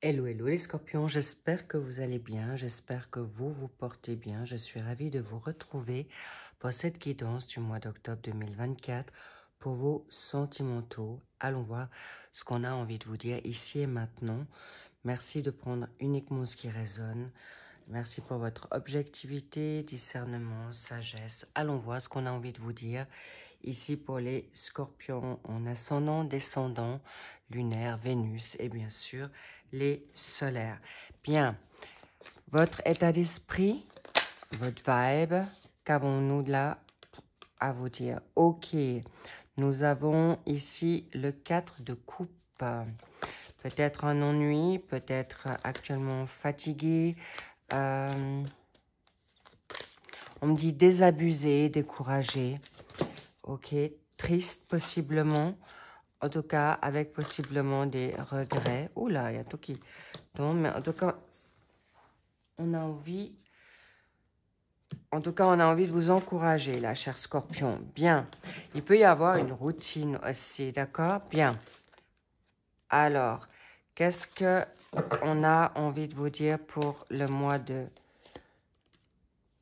Hello, hello les scorpions, j'espère que vous allez bien, j'espère que vous vous portez bien. Je suis ravie de vous retrouver pour cette guidance du mois d'octobre 2024 pour vos sentimentaux. Allons voir ce qu'on a envie de vous dire ici et maintenant. Merci de prendre uniquement ce qui résonne. Merci pour votre objectivité, discernement, sagesse. Allons voir ce qu'on a envie de vous dire. Ici pour les scorpions en ascendant, descendant, lunaire, Vénus et bien sûr les solaires. Bien, votre état d'esprit, votre vibe, qu'avons-nous de là à vous dire? Ok, nous avons ici le 4 de coupe. Peut-être un ennui, peut-être actuellement fatigué. On me dit désabusé, découragé. Ok, triste possiblement. En tout cas, avec possiblement des regrets. Oula, il y a tout qui tombe. Mais en tout cas, on a envie... En tout cas, on a envie de vous encourager, là, cher Scorpion. Bien. Il peut y avoir une routine aussi, d'accord? Bien. Alors, qu'est-ce que on a envie de vous dire pour le mois de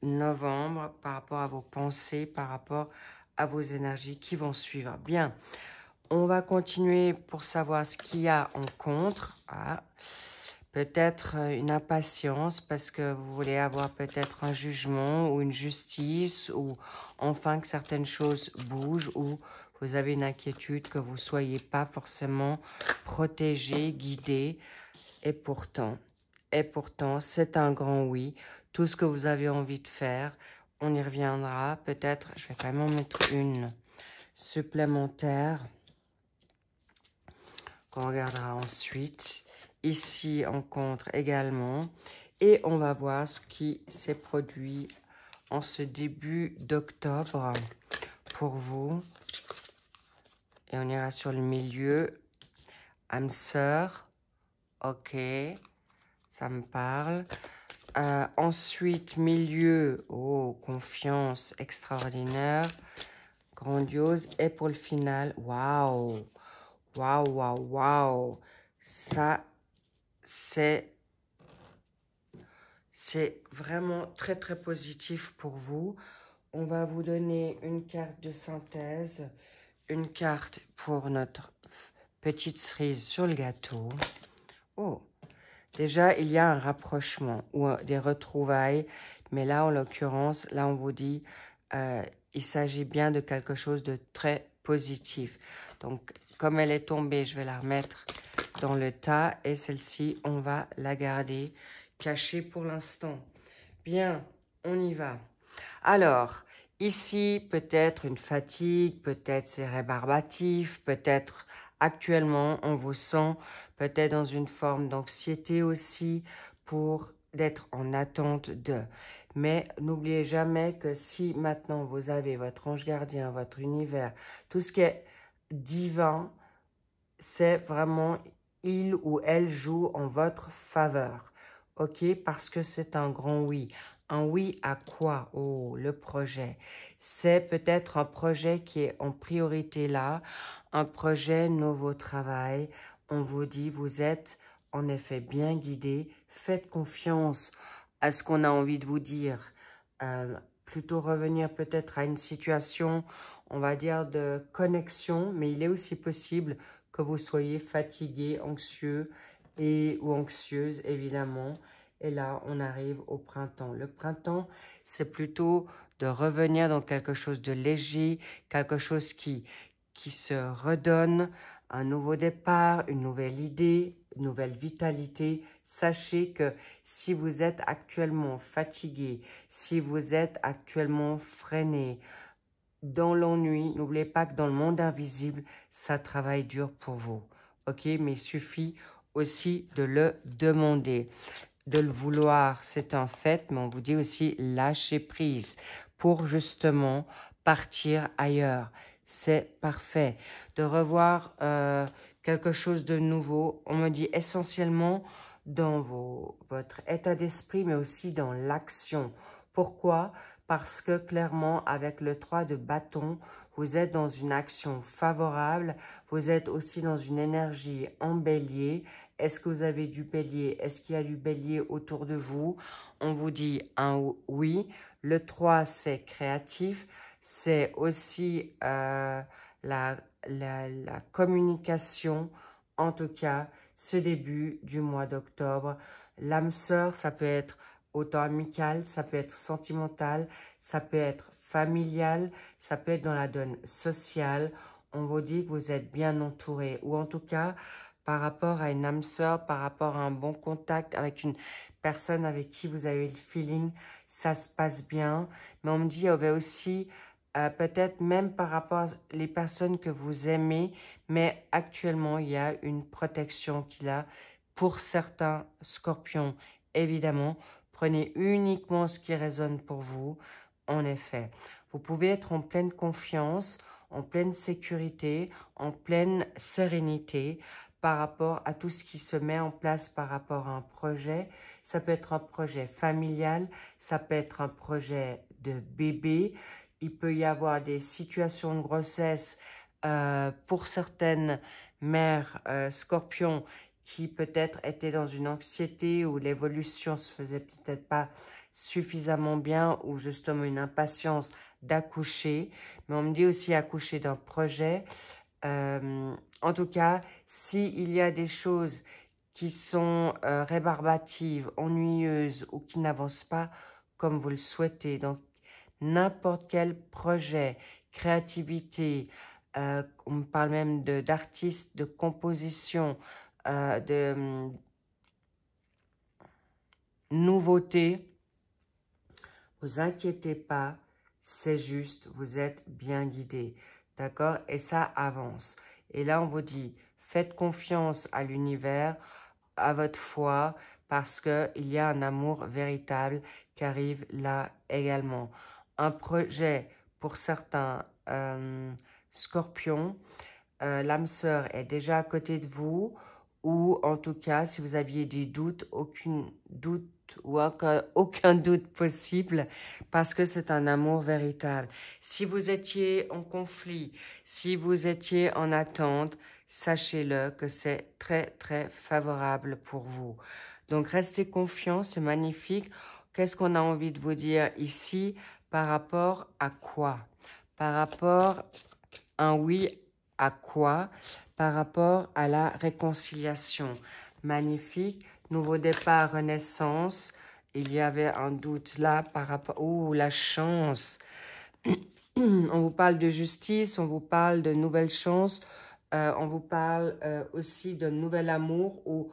novembre par rapport à vos pensées, par rapport à vos énergies qui vont suivre? Bien. On va continuer pour savoir ce qu'il y a en contre. Ah. Peut-être une impatience parce que vous voulez avoir peut-être un jugement ou une justice ou enfin que certaines choses bougent ou vous avez une inquiétude que vous ne soyez pas forcément protégé, guidé. Et pourtant, c'est un grand oui. Tout ce que vous avez envie de faire, on y reviendra. Peut-être, je vais quand même en mettre une supplémentaire qu'on regardera ensuite. Ici, on contre également. Et on va voir ce qui s'est produit en ce début d'octobre pour vous. Et on ira sur le milieu. Âme sœur. Ok. Ça me parle. Ensuite, milieu. Oh, confiance extraordinaire. Grandiose. Et pour le final, waouh. Waouh, waouh, waouh. Ça, c'est vraiment très, très positif pour vous. On va vous donner une carte de synthèse, une carte pour notre petite cerise sur le gâteau. Oh, déjà, il y a un rapprochement ou des retrouvailles, mais là, en l'occurrence, là, on vous dit, il s'agit bien de quelque chose de très positif. Donc, comme elle est tombée, je vais la remettre dans le tas et celle-ci, on va la garder cachée pour l'instant. Bien, on y va. Alors, ici, peut-être une fatigue, peut-être c'est rébarbatif, peut-être actuellement, on vous sent peut-être dans une forme d'anxiété aussi pour d'être en attente de. Mais n'oubliez jamais que si maintenant vous avez votre ange gardien, votre univers, tout ce qui est divin, c'est vraiment il ou elle joue en votre faveur. Ok? Parce que c'est un grand oui. Un oui à quoi? Oh, le projet. C'est peut-être un projet qui est en priorité là. Un projet nouveau travail. On vous dit, vous êtes en effet bien guidé. Faites confiance à ce qu'on a envie de vous dire. Plutôt revenir peut-être à une situation, on va dire, de connexion. Mais il est aussi possible que vous soyez fatigué, anxieux ou anxieuse, évidemment. Et là, on arrive au printemps. Le printemps, c'est plutôt de revenir dans quelque chose de léger, quelque chose qui se redonne, un nouveau départ, une nouvelle idée, une nouvelle vitalité. Sachez que si vous êtes actuellement fatigué, si vous êtes actuellement freiné, dans l'ennui, n'oubliez pas que dans le monde invisible, ça travaille dur pour vous. Ok, mais il suffit aussi de le demander. De le vouloir, c'est un fait, mais on vous dit aussi lâcher prise pour justement partir ailleurs. C'est parfait. De revoir quelque chose de nouveau, on me dit essentiellement dans votre état d'esprit, mais aussi dans l'action. Pourquoi? parce que clairement, avec le 3 de bâton, vous êtes dans une action favorable, vous êtes aussi dans une énergie en bélier. Est-ce que vous avez du bélier? Est-ce qu'il y a du bélier autour de vous? On vous dit un oui. Le 3, c'est créatif. C'est aussi la communication, en tout cas, ce début du mois d'octobre. L'âme sœur, ça peut être autant amical, ça peut être sentimental, ça peut être familial, ça peut être dans la donne sociale. On vous dit que vous êtes bien entouré, ou en tout cas, par rapport à une âme sœur, par rapport à un bon contact avec une personne avec qui vous avez le feeling, ça se passe bien. Mais on me dit, il y avait aussi peut-être même par rapport aux personnes que vous aimez, mais actuellement, il y a une protection qu'il a pour certains scorpions. Évidemment, prenez uniquement ce qui résonne pour vous. En effet, vous pouvez être en pleine confiance, en pleine sécurité, en pleine sérénité par rapport à tout ce qui se met en place par rapport à un projet. Ça peut être un projet familial, ça peut être un projet de bébé. Il peut y avoir des situations de grossesse pour certaines mères scorpions qui peut-être étaient dans une anxiété ou l'évolution se faisait peut-être pas suffisamment bien ou justement une impatience d'accoucher. Mais on me dit aussi accoucher d'un projet. En tout cas, s'il y a des choses qui sont rébarbatives, ennuyeuses ou qui n'avancent pas comme vous le souhaitez, donc n'importe quel projet, créativité, on me parle même d'artistes, de composition, de nouveautés, vous inquiétez pas, c'est juste, vous êtes bien guidé, d'accord? Et ça avance. Et là, on vous dit, faites confiance à l'univers, à votre foi, parce qu'il y a un amour véritable qui arrive là également. Un projet pour certains scorpions, l'âme sœur est déjà à côté de vous, ou en tout cas, si vous aviez des doutes, aucun doute possible, parce que c'est un amour véritable. Si vous étiez en conflit, si vous étiez en attente, sachez-le que c'est très, très favorable pour vous. Donc, restez confiants, c'est magnifique. Qu'est-ce qu'on a envie de vous dire ici par rapport à quoi? Par rapport à un oui à quoi? Par rapport à la réconciliation. Magnifique. Nouveau départ, renaissance. Il y avait un doute là par rapport... Oh, la chance. On vous parle de justice, on vous parle de nouvelles chances, on vous parle aussi d'un nouvel amour ou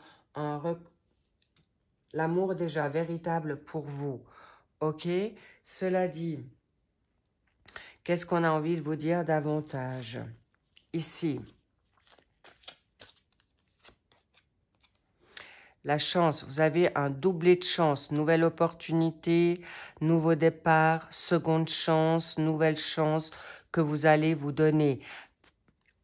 l'amour déjà véritable pour vous. Ok? Cela dit, qu'est-ce qu'on a envie de vous dire davantage? Ici, la chance, vous avez un doublé de chance, nouvelle opportunité, nouveau départ, seconde chance, nouvelle chance que vous allez vous donner.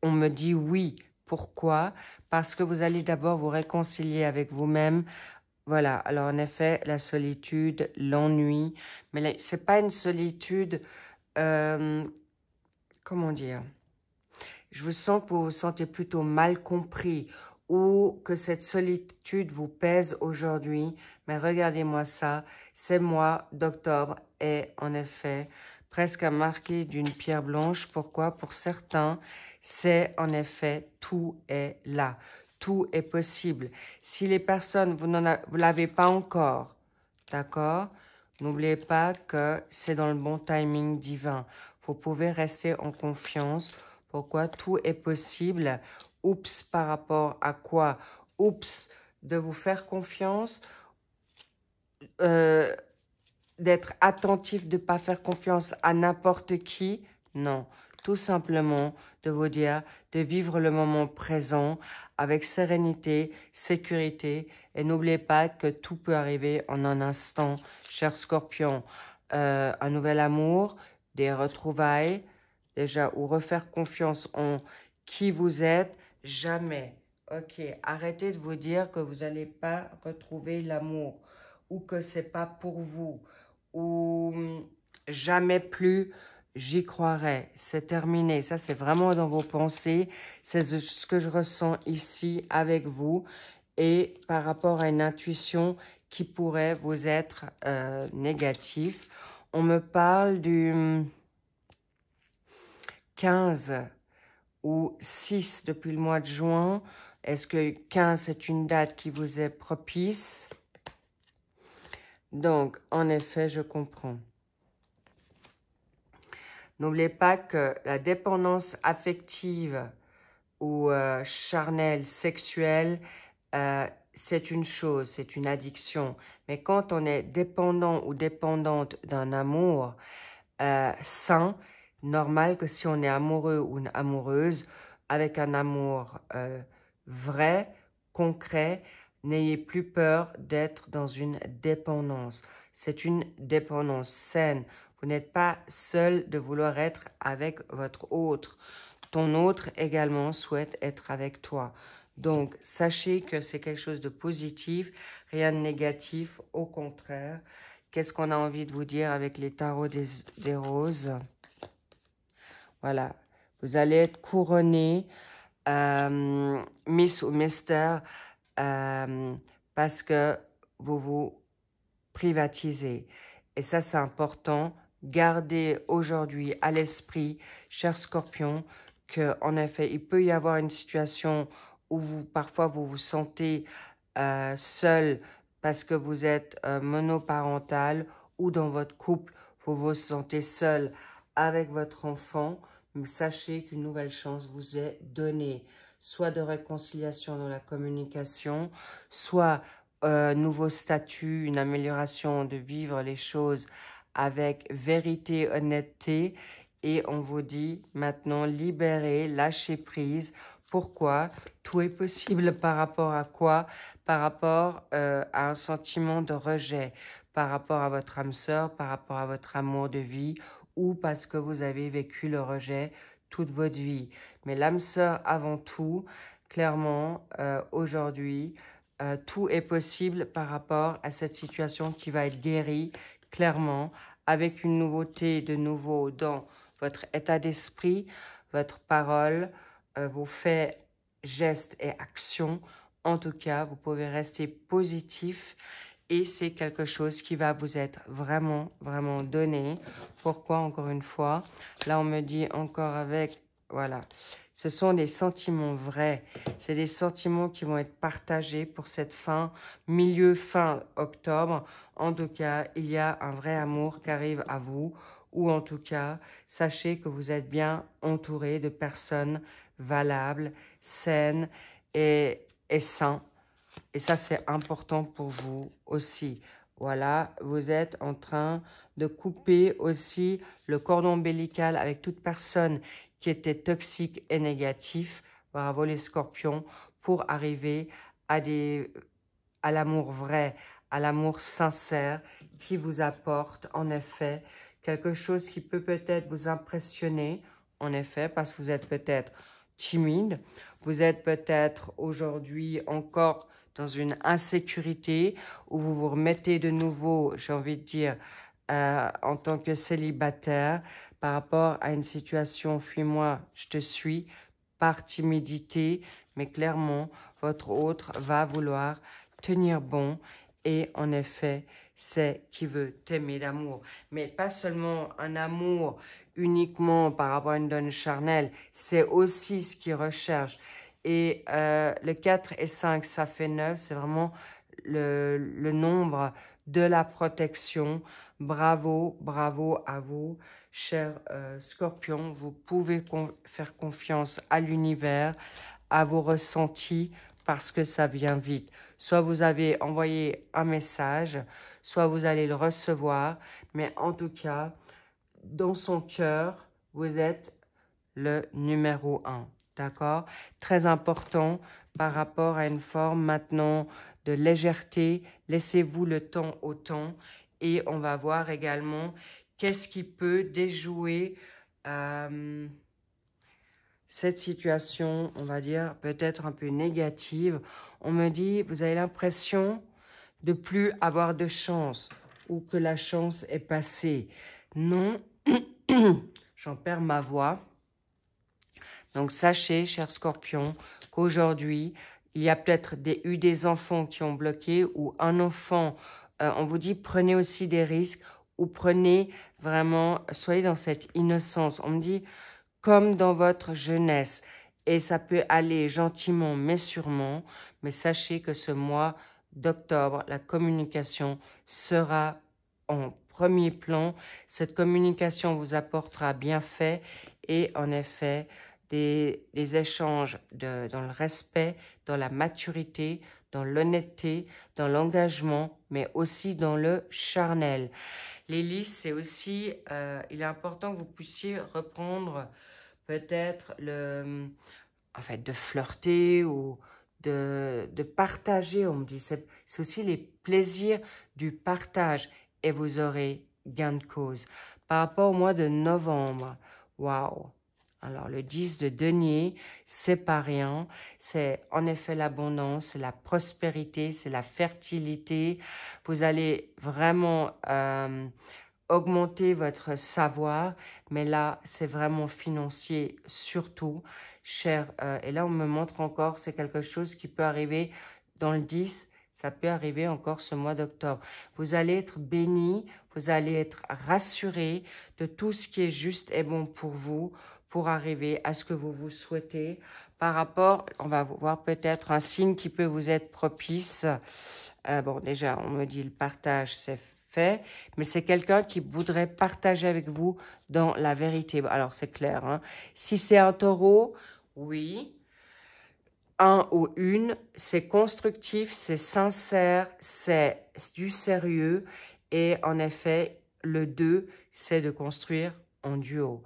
On me dit oui. Pourquoi? Parce que vous allez d'abord vous réconcilier avec vous-même. Voilà, alors en effet, la solitude, l'ennui, mais ce n'est pas une solitude, comment dire? Je vous sens que vous vous sentez plutôt mal compris ou que cette solitude vous pèse aujourd'hui. Mais regardez-moi ça, c'est mois d'octobre est en effet presque à marquer d'une pierre blanche. Pourquoi? Pour certains, c'est en effet tout est là. Tout est possible. Si les personnes, vous ne l'avez pas encore, d'accord? N'oubliez pas que c'est dans le bon timing divin. Vous pouvez rester en confiance. Pourquoi? Tout est possible. Oups, par rapport à quoi? Oups, de vous faire confiance, d'être attentif, de ne pas faire confiance à n'importe qui. Non, tout simplement de vous dire de vivre le moment présent avec sérénité, sécurité. Et n'oubliez pas que tout peut arriver en un instant, cher Scorpion. Un nouvel amour, des retrouvailles, déjà, ou refaire confiance en qui vous êtes, jamais. Ok, arrêtez de vous dire que vous n'allez pas retrouver l'amour ou que c'est pas pour vous ou jamais plus j'y croirai. C'est terminé. Ça, c'est vraiment dans vos pensées. C'est ce que je ressens ici avec vous. Et par rapport à une intuition qui pourrait vous être négative. On me parle du 15 ou 6 depuis le mois de juin. Est-ce que 15 est une date qui vous est propice? Donc, en effet, je comprends. N'oubliez pas que la dépendance affective ou charnelle, sexuelle, c'est une chose, c'est une addiction. Mais quand on est dépendant ou dépendante d'un amour sain, normal que si on est amoureux ou une amoureuse, avec un amour vrai, concret, n'ayez plus peur d'être dans une dépendance. C'est une dépendance saine. Vous n'êtes pas seul de vouloir être avec votre autre. Ton autre également souhaite être avec toi. Donc, sachez que c'est quelque chose de positif, rien de négatif, au contraire. Qu'est-ce qu'on a envie de vous dire avec les tarots des roses? Voilà, vous allez être couronné, Miss ou Mister, parce que vous vous privatisez. Et ça, c'est important. Gardez aujourd'hui à l'esprit, cher Scorpion, qu'en effet, il peut y avoir une situation où parfois vous vous sentez seul parce que vous êtes monoparental ou dans votre couple, vous vous sentez seul avec votre enfant. Mais sachez qu'une nouvelle chance vous est donnée, soit de réconciliation dans la communication, soit nouveau statut, une amélioration de vivre les choses avec vérité, honnêteté. Et on vous dit maintenant, libérez, lâchez prise. Pourquoi? Tout est possible par rapport à quoi? Par rapport à un sentiment de rejet, par rapport à votre âme sœur, par rapport à votre amour de vie, ou parce que vous avez vécu le rejet toute votre vie. Mais l'âme sœur avant tout, clairement, aujourd'hui, tout est possible par rapport à cette situation qui va être guérie, clairement, avec une nouveauté de nouveau dans votre état d'esprit, votre parole, vos faits, gestes et actions. En tout cas, vous pouvez rester positif et c'est quelque chose qui va vous être vraiment, vraiment donné. Pourquoi, encore une fois? Là, on me dit encore avec, voilà, ce sont des sentiments vrais. C'est des sentiments qui vont être partagés pour cette fin octobre. En tout cas, il y a un vrai amour qui arrive à vous. Ou en tout cas, sachez que vous êtes bien entouré de personnes valables, saines et saines. Et ça, c'est important pour vous aussi. Voilà, vous êtes en train de couper aussi le cordon ombilical avec toute personne qui était toxique et négatif. Bravo les scorpions, pour arriver à l'amour vrai, à l'amour sincère qui vous apporte en effet quelque chose qui peut peut-être vous impressionner, en effet, parce que vous êtes peut-être timide, vous êtes peut-être aujourd'hui encore dans une insécurité où vous vous remettez de nouveau, j'ai envie de dire, en tant que célibataire par rapport à une situation « fuis-moi, je te suis » par timidité, mais clairement, votre autre va vouloir tenir bon et en effet, c'est qui veut t'aimer d'amour. Mais pas seulement un amour uniquement par rapport à une donne charnelle, c'est aussi ce qu'il recherche. Et le 4 et 5, ça fait 9, c'est vraiment le nombre de la protection. Bravo, bravo à vous, cher Scorpion. Vous pouvez faire confiance à l'univers, à vos ressentis, parce que ça vient vite. Soit vous avez envoyé un message, soit vous allez le recevoir, mais en tout cas, dans son cœur, vous êtes le numéro 1. D'accord? Très important par rapport à une forme maintenant de légèreté. Laissez-vous le temps au temps. Et on va voir également qu'est-ce qui peut déjouer cette situation, on va dire, peut-être un peu négative. On me dit, vous avez l'impression de plus avoir de chance ou que la chance est passée. Non, j'en perds ma voix. Donc, sachez, chers scorpions, qu'aujourd'hui, il y a peut-être eu des enfants qui ont bloqué ou un enfant. On vous dit, prenez aussi des risques ou prenez vraiment, soyez dans cette innocence. On me dit, comme dans votre jeunesse. Et ça peut aller gentiment, mais sûrement. Mais sachez que ce mois d'octobre, la communication sera en premier plan. Cette communication vous apportera bienfait et en effet, des échanges dans le respect, dans la maturité, dans l'honnêteté, dans l'engagement, mais aussi dans le charnel. Les lys, c'est aussi, il est important que vous puissiez reprendre peut-être en fait, de flirter ou de partager, on me dit. C'est aussi les plaisirs du partage et vous aurez gain de cause. Par rapport au mois de novembre, waouh! Alors, le 10 de denier, c'est pas rien. C'est en effet l'abondance, c'est la prospérité, c'est la fertilité. Vous allez vraiment augmenter votre savoir, mais là, c'est vraiment financier surtout, cher. Et là, on me montre encore, c'est quelque chose qui peut arriver dans le 10, ça peut arriver encore ce mois d'octobre. Vous allez être béni, vous allez être rassuré de tout ce qui est juste et bon pour vous, pour arriver à ce que vous vous souhaitez. Par rapport, on va voir peut-être un signe qui peut vous être propice. Bon, déjà, on me dit le partage, c'est fait, mais c'est quelqu'un qui voudrait partager avec vous dans la vérité. Alors, c'est clair, hein? Si c'est un taureau, oui. Un ou une, c'est constructif, c'est sincère, c'est du sérieux. Et en effet, le 2, c'est de construire en duo.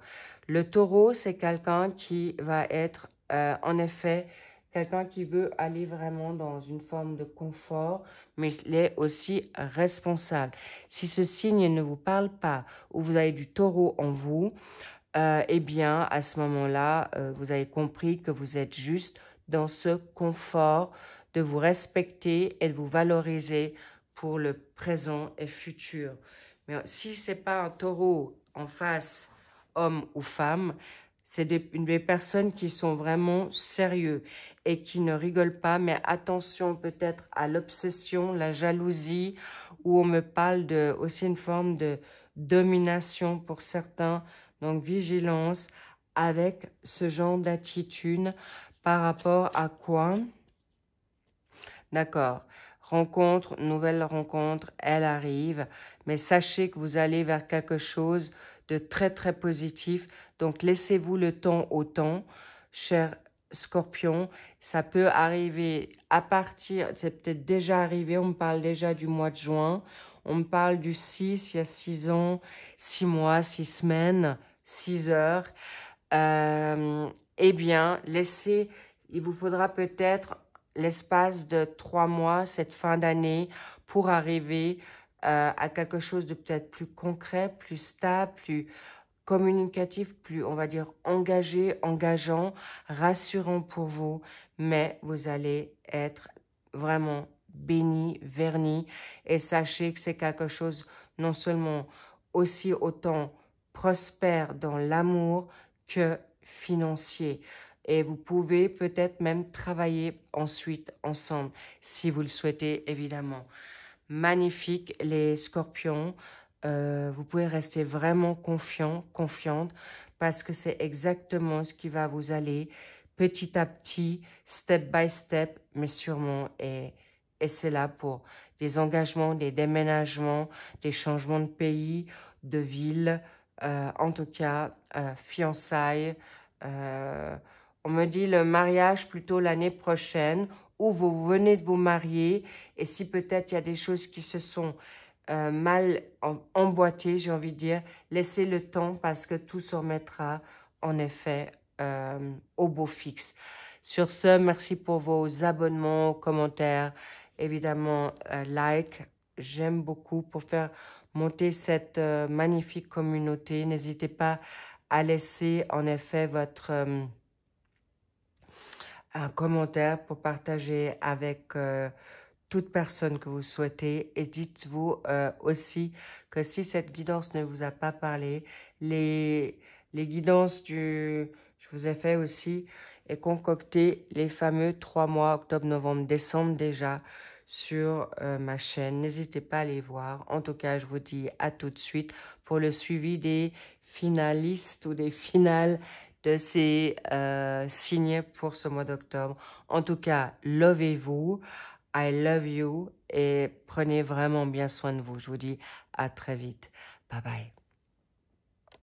Le taureau, c'est quelqu'un qui va être, en effet, quelqu'un qui veut aller vraiment dans une forme de confort, mais il est aussi responsable. Si ce signe ne vous parle pas ou vous avez du taureau en vous, eh bien, à ce moment-là, vous avez compris que vous êtes juste dans ce confort de vous respecter et de vous valoriser pour le présent et futur. Mais si ce n'est pas un taureau en face, homme ou femme, c'est des personnes qui sont vraiment sérieux et qui ne rigolent pas, mais attention peut-être à l'obsession, la jalousie, où on me parle de aussi une forme de domination pour certains. Donc vigilance avec ce genre d'attitude par rapport à quoi? D'accord. Rencontre, nouvelle rencontre, elle arrive. Mais sachez que vous allez vers quelque chose de très, très positif. Donc, laissez-vous le temps au temps, cher Scorpion. Ça peut arriver à partir, c'est peut-être déjà arrivé, on me parle déjà du mois de juin. On me parle du 6, il y a 6 ans, 6 mois, 6 semaines, 6 heures. Eh bien, il vous faudra peut-être l'espace de 3 mois, cette fin d'année, pour arriver à quelque chose de peut-être plus concret, plus stable, plus communicatif, plus, on va dire, engagé, engageant, rassurant pour vous, mais vous allez être vraiment béni, verni, et sachez que c'est quelque chose non seulement aussi autant prospère dans l'amour que financier. Et vous pouvez peut-être même travailler ensuite ensemble, si vous le souhaitez, évidemment. Magnifique, les scorpions. Vous pouvez rester vraiment confiante, parce que c'est exactement ce qui va vous aller petit à petit, step by step, mais sûrement. Et c'est là pour des engagements, des déménagements, des changements de pays, de ville, en tout cas, fiançailles. On me dit le mariage plutôt l'année prochaine, ou vous venez de vous marier, et si peut-être il y a des choses qui se sont mal emboîtées, j'ai envie de dire, laissez le temps parce que tout se remettra en effet au beau fixe. Sur ce, merci pour vos abonnements, commentaires, évidemment like. J'aime beaucoup pour faire monter cette magnifique communauté. N'hésitez pas à laisser en effet votre un commentaire pour partager avec toute personne que vous souhaitez. Et dites-vous aussi que si cette guidance ne vous a pas parlé, les guidances je vous ai fait aussi et concocté les fameux 3 mois, octobre, novembre, décembre déjà sur ma chaîne. N'hésitez pas à les voir. En tout cas, je vous dis à tout de suite pour le suivi des finalistes ou des finales de ces signes pour ce mois d'octobre. En tout cas, lovez-vous. I love you et prenez vraiment bien soin de vous. Je vous dis à très vite. Bye bye.